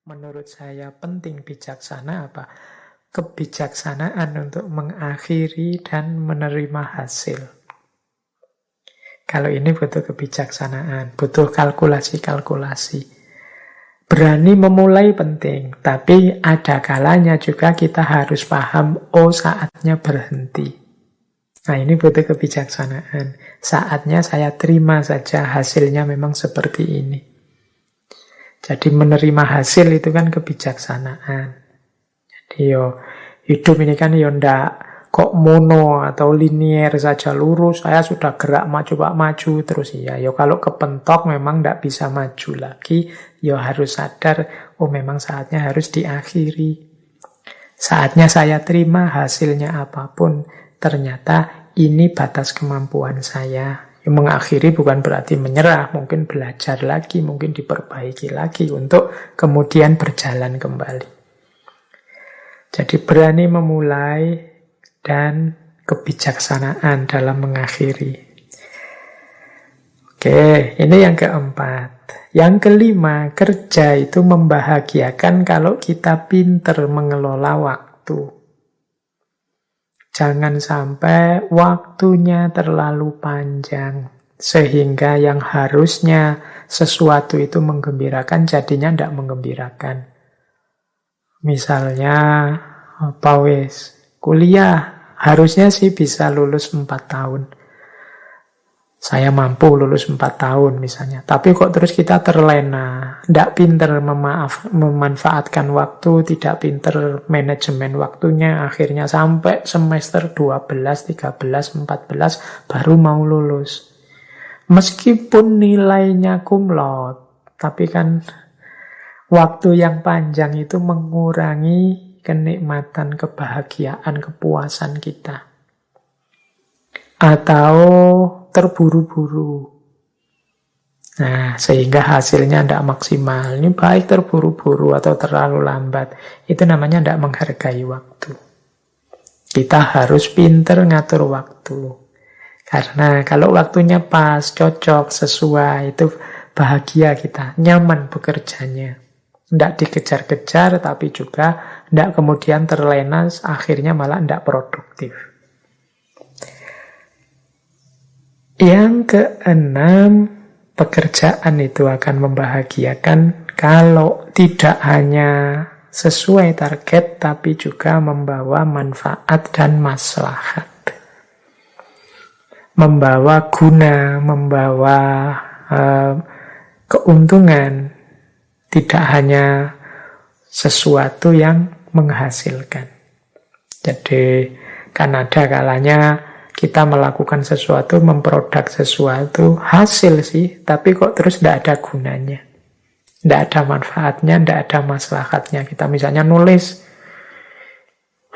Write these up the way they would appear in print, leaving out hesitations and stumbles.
menurut saya penting bijaksana apa? Kebijaksanaan untuk mengakhiri dan menerima hasil. Kalau ini butuh kebijaksanaan, butuh kalkulasi-kalkulasi. Berani memulai penting, tapi ada kalanya juga kita harus paham, oh saatnya berhenti. Nah ini butuh kebijaksanaan. Saatnya saya terima saja hasilnya memang seperti ini. Jadi menerima hasil itu kan kebijaksanaan. Jadi hidup ini kan ndak kok mono atau linier saja lurus, saya sudah gerak maju terus kalau kepentok memang ndak bisa maju lagi, harus sadar, oh memang saatnya harus diakhiri. Saatnya saya terima hasilnya apapun, ternyata ini batas kemampuan saya. Mengakhiri bukan berarti menyerah, mungkin belajar lagi, mungkin diperbaiki lagi untuk kemudian berjalan kembali. Jadi berani memulai dan kebijaksanaan dalam mengakhiri. Oke, ini yang keempat. Yang kelima, kerja itu membahagiakan kalau kita pinter mengelola waktu. Jangan sampai waktunya terlalu panjang, sehingga yang harusnya sesuatu itu menggembirakan, jadinya tidak menggembirakan. Misalnya, kuliah harusnya sih bisa lulus 4 tahun. Saya mampu lulus 4 tahun misalnya. Tapi kok terus kita terlena, tidak pinter memanfaatkan waktu, tidak pinter manajemen waktunya, akhirnya sampai semester 12, 13, 14 baru mau lulus. Meskipun nilainya cum laude, tapi kan waktu yang panjang itu mengurangi kenikmatan, kebahagiaan, kepuasan kita. Atau terburu-buru. Nah, sehingga hasilnya tidak maksimal. Ini baik terburu-buru atau terlalu lambat. Itu namanya tidak menghargai waktu. Kita harus pinter ngatur waktu. Karena kalau waktunya pas, cocok, sesuai, itu bahagia kita, nyaman bekerjanya. Tidak dikejar-kejar, tapi juga tidak kemudian terlena, akhirnya malah tidak produktif. Yang keenam, pekerjaan itu akan membahagiakan kalau tidak hanya sesuai target, tapi juga membawa manfaat dan maslahat. Membawa guna, membawa keuntungan. Tidak hanya sesuatu yang menghasilkan. Jadi kan ada kalanya kita melakukan sesuatu, memproduk sesuatu, hasil sih, tapi kok terus tidak ada gunanya. Tidak ada manfaatnya, tidak ada maslahatnya. Kita misalnya nulis,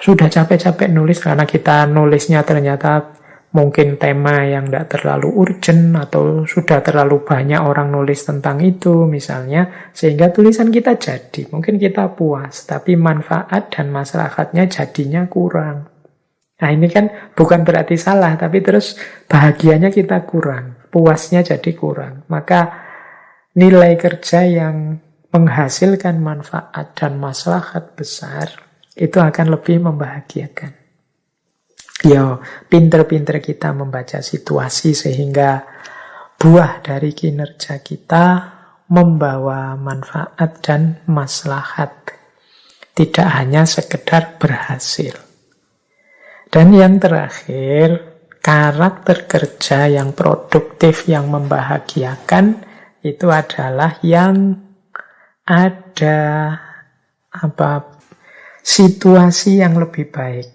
sudah capek-capek nulis karena kita nulisnya ternyata mungkin tema yang tidak terlalu urgent atau sudah terlalu banyak orang nulis tentang itu misalnya, sehingga tulisan kita jadi. Mungkin kita puas, tapi manfaat dan maslahatnya jadinya kurang. Nah ini kan bukan berarti salah, tapi terus bahagianya kita kurang, puasnya jadi kurang. Maka nilai kerja yang menghasilkan manfaat dan maslahat besar, itu akan lebih membahagiakan. Pinter-pinter kita membaca situasi sehingga buah dari kinerja kita membawa manfaat dan maslahat. Tidak hanya sekedar berhasil. Dan yang terakhir, karakter kerja yang produktif, yang membahagiakan, itu adalah yang ada situasi yang lebih baik.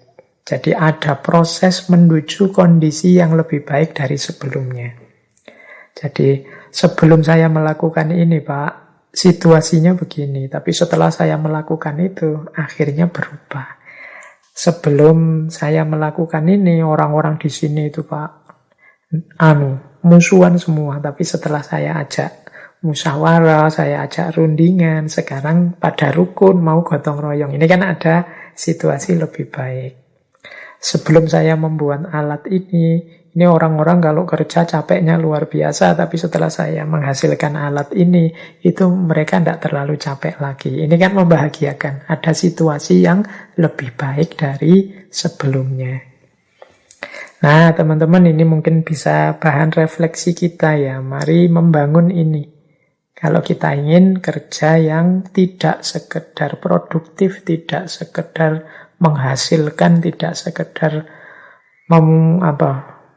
Jadi ada proses menuju kondisi yang lebih baik dari sebelumnya. Jadi sebelum saya melakukan ini Pak, situasinya begini. Tapi setelah saya melakukan itu, akhirnya berubah. Sebelum saya melakukan ini, orang-orang di sini itu Pak, musuhan semua. Tapi setelah saya ajak musyawarah, saya ajak rundingan, sekarang pada rukun, mau gotong royong. Ini kan ada situasi lebih baik. Sebelum saya membuat alat ini Ini orang-orang kalau kerja capeknya luar biasa, tapi setelah saya menghasilkan alat ini, itu mereka tidak terlalu capek lagi. Ini kan membahagiakan. Ada situasi yang lebih baik dari sebelumnya. Nah, teman-teman, ini mungkin bisa bahan refleksi kita ya. Mari membangun ini. Kalau kita ingin kerja yang tidak sekedar produktif, tidak sekedar menghasilkan, tidak sekedar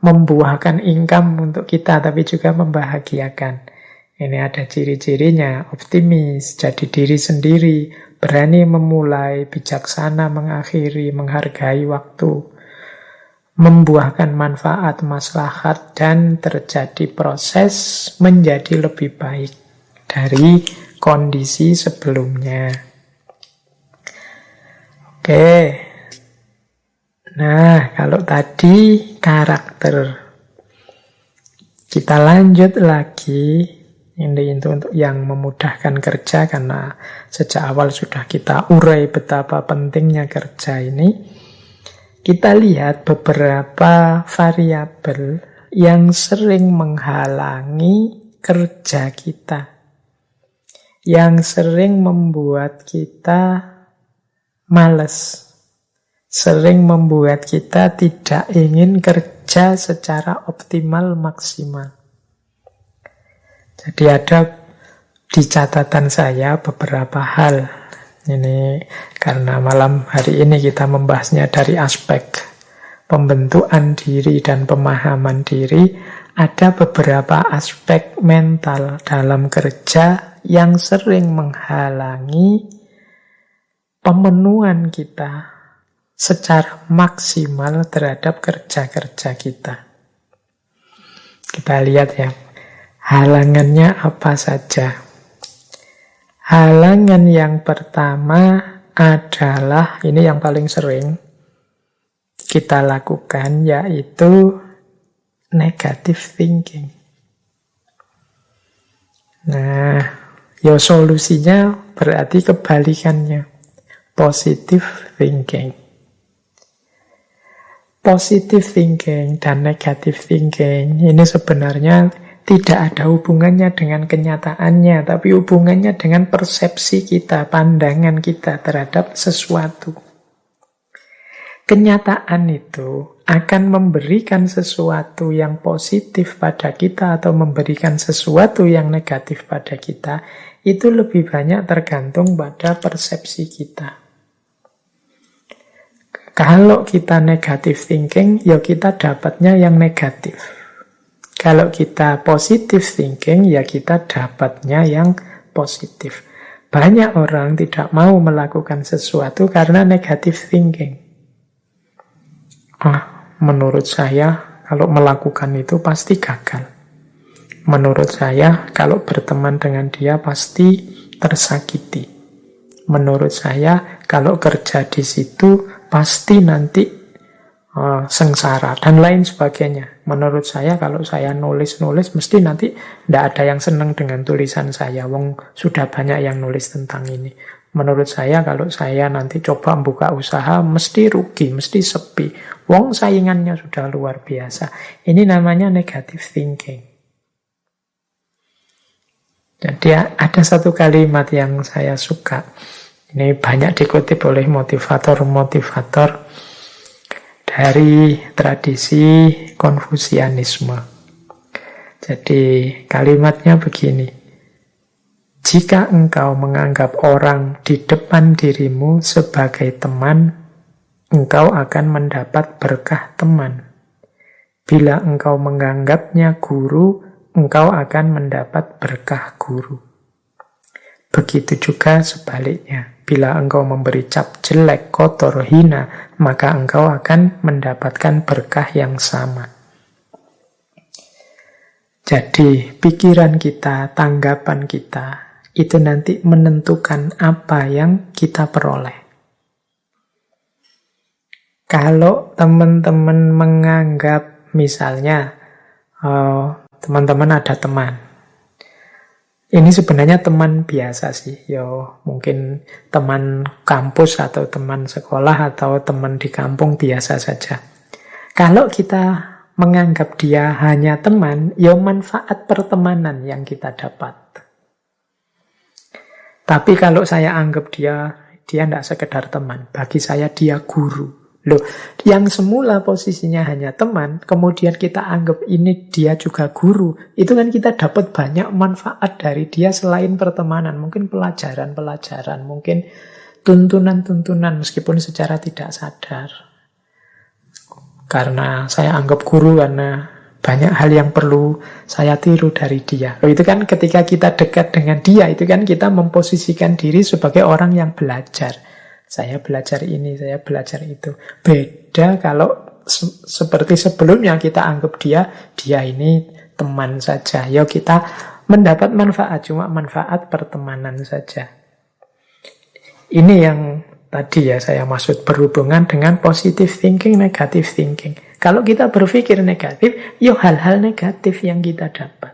membuahkan income untuk kita, tapi juga membahagiakan. Ini ada ciri-cirinya: optimis, jadi diri sendiri, berani memulai, bijaksana mengakhiri, menghargai waktu, membuahkan manfaat, maslahat, dan terjadi proses menjadi lebih baik dari kondisi sebelumnya. Oke. Nah, kalau tadi karakter, kita lanjut lagi. Ini untuk yang memudahkan kerja, karena sejak awal sudah kita urai betapa pentingnya kerja ini. Kita lihat beberapa variabel yang sering menghalangi kerja kita, yang sering membuat kita malas, sering membuat kita tidak ingin kerja secara optimal, maksimal. Jadi ada di catatan saya beberapa hal. Ini karena malam hari ini kita membahasnya dari aspek pembentukan diri dan pemahaman diri. Ada beberapa aspek mental dalam kerja yang sering menghalangi pemenuhan kita secara maksimal terhadap kerja-kerja kita. Kita lihat ya, halangannya apa saja. Halangan yang pertama adalah, ini yang paling sering kita lakukan, yaitu negative thinking. Nah, ya solusinya berarti kebalikannya, positive thinking. Positive thinking dan negative thinking ini sebenarnya tidak ada hubungannya dengan kenyataannya, tapi hubungannya dengan persepsi kita, pandangan kita terhadap sesuatu. Kenyataan itu akan memberikan sesuatu yang positif pada kita atau memberikan sesuatu yang negatif pada kita, itu lebih banyak tergantung pada persepsi kita. Kalau kita negative thinking, ya kita dapatnya yang negatif. Kalau kita positive thinking, ya kita dapatnya yang positif. Banyak orang tidak mau melakukan sesuatu karena negative thinking. Menurut saya, kalau melakukan itu pasti gagal. Menurut saya, kalau berteman dengan dia pasti tersakiti. Menurut saya, kalau kerja di situ pasti nanti sengsara dan lain sebagainya. Menurut saya, kalau saya nulis-nulis mesti nanti tidak ada yang senang dengan tulisan saya. Wong sudah banyak yang nulis tentang ini. Menurut saya, kalau saya nanti coba buka usaha mesti rugi, mesti sepi. Wong saingannya sudah luar biasa. Ini namanya negative thinking. Jadi ada satu kalimat yang saya suka. Ini banyak dikutip oleh motivator-motivator dari tradisi Konfusianisme. Jadi kalimatnya begini: jika engkau menganggap orang di depan dirimu sebagai teman, engkau akan mendapat berkah teman. Bila engkau menganggapnya guru, engkau akan mendapat berkah guru. Begitu juga sebaliknya. Bila engkau memberi cap jelek, kotor, hina, maka engkau akan mendapatkan berkah yang sama. Jadi, pikiran kita, tanggapan kita, itu nanti menentukan apa yang kita peroleh. Kalau teman-teman menganggap, misalnya, teman-teman ada teman, ini sebenarnya teman biasa sih, mungkin teman kampus atau teman sekolah atau teman di kampung biasa saja. Kalau kita menganggap dia hanya teman, ya manfaat pertemanan yang kita dapat. Tapi kalau saya anggap dia tidak sekedar teman, bagi saya dia guru. Loh, yang semula posisinya hanya teman, kemudian kita anggap ini dia juga guru, itu kan kita dapat banyak manfaat dari dia selain pertemanan. Mungkin pelajaran-pelajaran, mungkin tuntunan-tuntunan meskipun secara tidak sadar. Karena saya anggap guru karena banyak hal yang perlu saya tiru dari dia. Loh, itu kan ketika kita dekat dengan dia, itu kan kita memposisikan diri sebagai orang yang belajar. Saya belajar ini, saya belajar itu. Beda kalau seperti sebelumnya kita anggap dia ini teman saja. Ya kita mendapat manfaat, cuma manfaat pertemanan saja. Ini yang tadi ya saya maksud berhubungan dengan positive thinking, negative thinking. Kalau kita berpikir negatif, ya hal-hal negatif yang kita dapat.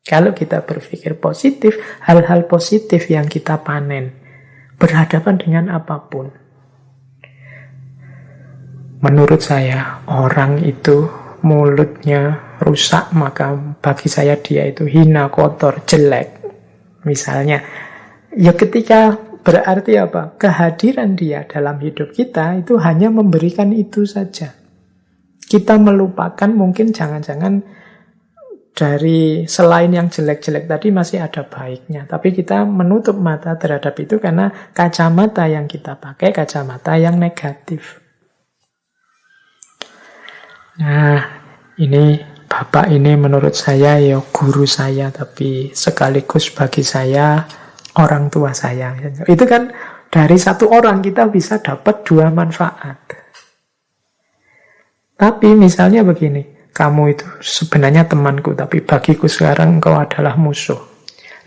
Kalau kita berpikir positif, hal-hal positif yang kita panen. Berhadapan dengan apapun. Menurut saya, orang itu mulutnya rusak, maka bagi saya dia itu hina, kotor, jelek. Misalnya, ya ketika berarti apa? Kehadiran dia dalam hidup kita itu hanya memberikan itu saja. Kita melupakan mungkin jangan-jangan dari selain yang jelek-jelek tadi masih ada baiknya. Tapi kita menutup mata terhadap itu karena kacamata yang kita pakai, kacamata yang negatif. Nah, ini Bapak ini menurut saya ya guru saya, tapi sekaligus bagi saya orang tua saya. Itu kan dari satu orang kita bisa dapat dua manfaat. Tapi misalnya begini, kamu itu sebenarnya temanku, tapi bagiku sekarang engkau adalah musuh.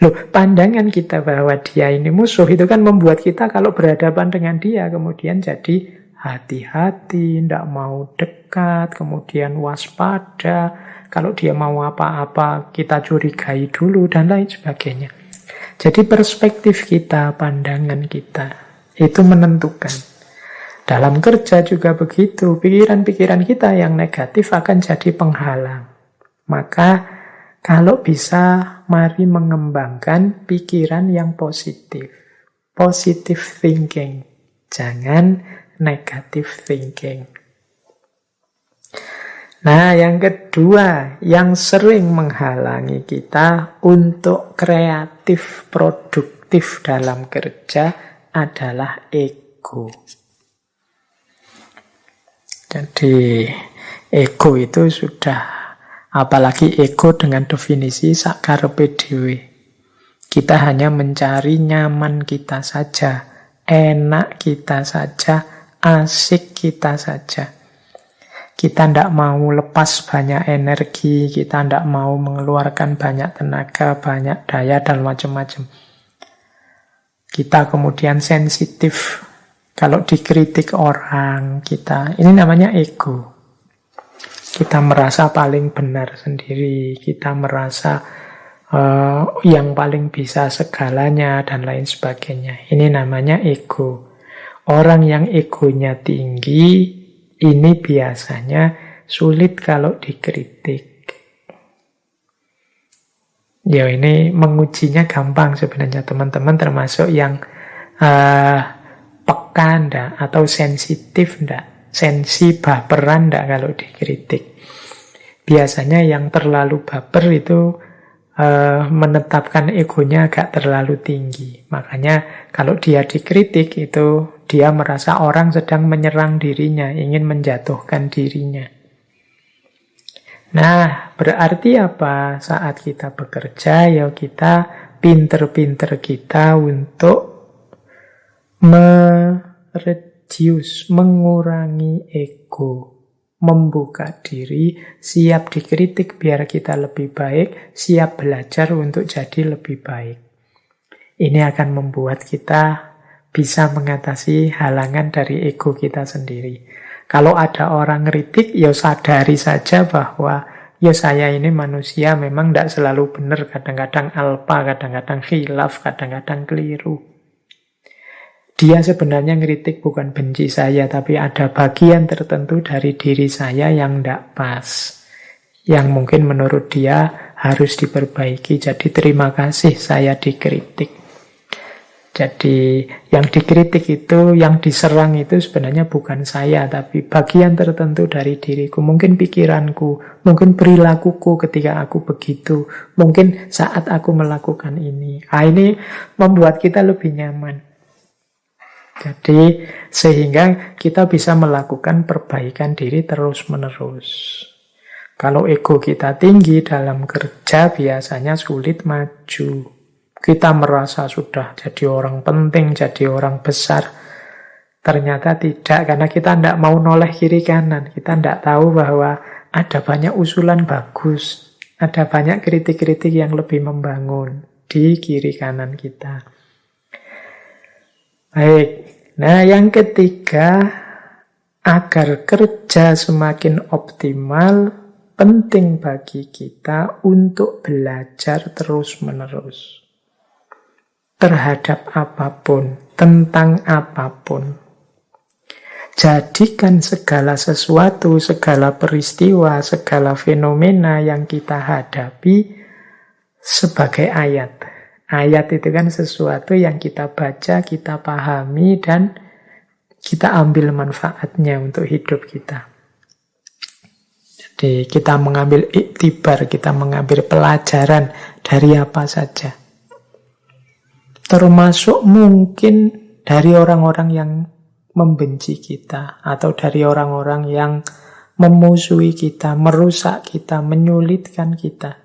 Loh, pandangan kita bahwa dia ini musuh, itu kan membuat kita kalau berhadapan dengan dia, kemudian jadi hati-hati, tidak mau dekat, kemudian waspada. Kalau dia mau apa-apa, kita curigai dulu, dan lain sebagainya. Jadi perspektif kita, pandangan kita, itu menentukan. Dalam kerja juga begitu, pikiran-pikiran kita yang negatif akan jadi penghalang. Maka kalau bisa, mari mengembangkan pikiran yang positif. Positive thinking, jangan negative thinking. Nah, yang kedua, yang sering menghalangi kita untuk kreatif, produktif dalam kerja adalah ego. Jadi ego itu sudah, apalagi ego dengan definisi sakarepe dhewe. Kita hanya mencari nyaman kita saja, enak kita saja, asik kita saja. Kita tidak mau lepas banyak energi, kita tidak mau mengeluarkan banyak tenaga, banyak daya, dan macam-macam. Kita kemudian sensitif. Kalau dikritik orang, ini namanya ego. Kita merasa paling benar sendiri, kita merasa yang paling bisa segalanya, dan lain sebagainya. Ini namanya ego. Orang yang egonya tinggi, ini biasanya sulit kalau dikritik. Ya, ini mengujinya gampang sebenarnya teman-teman, termasuk yang peka ndak, atau sensitif ndak, sensi baperan ndak kalau dikritik. Biasanya yang terlalu baper itu menetapkan egonya agak terlalu tinggi. Makanya kalau dia dikritik itu dia merasa orang sedang menyerang dirinya, ingin menjatuhkan dirinya. Nah, berarti apa? Saat kita bekerja, ya kita pinter-pinter kita untuk mereduce, mengurangi ego, membuka diri, siap dikritik biar kita lebih baik, siap belajar untuk jadi lebih baik. Ini akan membuat kita bisa mengatasi halangan dari ego kita sendiri. Kalau ada orang kritik, ya sadari saja bahwa ya saya ini manusia, memang tidak selalu benar, kadang-kadang alpa, kadang-kadang khilaf, kadang-kadang keliru. Dia sebenarnya ngeritik bukan benci saya, tapi ada bagian tertentu dari diri saya yang tidak pas. yang mungkin menurut dia harus diperbaiki. Jadi terima kasih saya dikritik. Jadi yang dikritik itu, yang diserang itu sebenarnya bukan saya, tapi bagian tertentu dari diriku. Mungkin pikiranku, mungkin perilakuku ketika aku begitu, mungkin saat aku melakukan ini. Nah, ini membuat kita lebih nyaman. Jadi sehingga kita bisa melakukan perbaikan diri terus-menerus. Kalau ego kita tinggi dalam kerja, biasanya sulit maju. Kita merasa sudah jadi orang penting, jadi orang besar. Ternyata tidak, karena kita tidak mau noleh kiri kanan. Kita tidak tahu bahwa ada banyak usulan bagus, ada banyak kritik-kritik yang lebih membangun di kiri kanan kita. Baik, nah yang ketiga, agar kerja semakin optimal, penting bagi kita untuk belajar terus-menerus. Terhadap apapun, tentang apapun. Jadikan segala sesuatu, segala peristiwa, segala fenomena yang kita hadapi sebagai ayat. Ayat itu kan sesuatu yang kita baca, kita pahami, dan kita ambil manfaatnya untuk hidup kita. Jadi kita mengambil iktibar, kita mengambil pelajaran dari apa saja. Termasuk mungkin dari orang-orang yang membenci kita, atau dari orang-orang yang memusuhi kita, merusak kita, menyulitkan kita.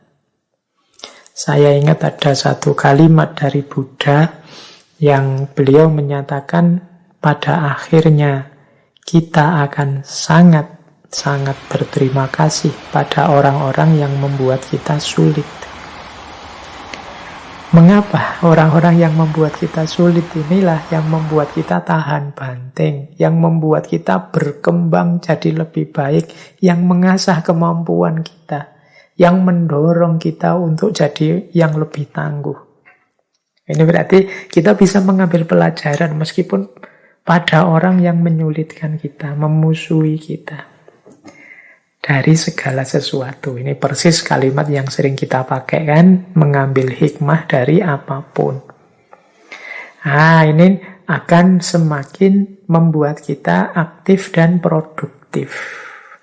Saya ingat ada satu kalimat dari Buddha yang beliau menyatakan pada akhirnya kita akan sangat berterima kasih pada orang-orang yang membuat kita sulit. Mengapa orang-orang yang membuat kita sulit inilah yang membuat kita tahan banting, yang membuat kita berkembang jadi lebih baik, yang mengasah kemampuan kita, yang mendorong kita untuk jadi yang lebih tangguh. Ini berarti kita bisa mengambil pelajaran meskipun pada orang yang menyulitkan kita, memusuhi kita. Dari segala sesuatu. Ini persis kalimat yang sering kita pakai kan, mengambil hikmah dari apapun. Nah, ini akan semakin membuat kita aktif dan produktif.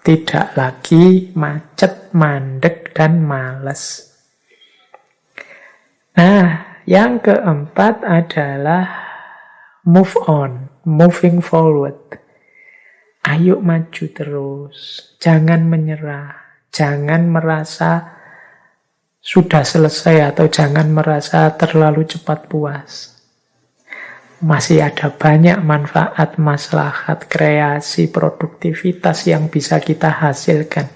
Tidak lagi macet, mandek, dan malas. Nah, yang keempat adalah move on, moving forward. Ayo maju terus, jangan menyerah, jangan merasa sudah selesai atau jangan merasa terlalu cepat puas. Masih ada banyak manfaat, maslahat, kreasi, produktivitas yang bisa kita hasilkan.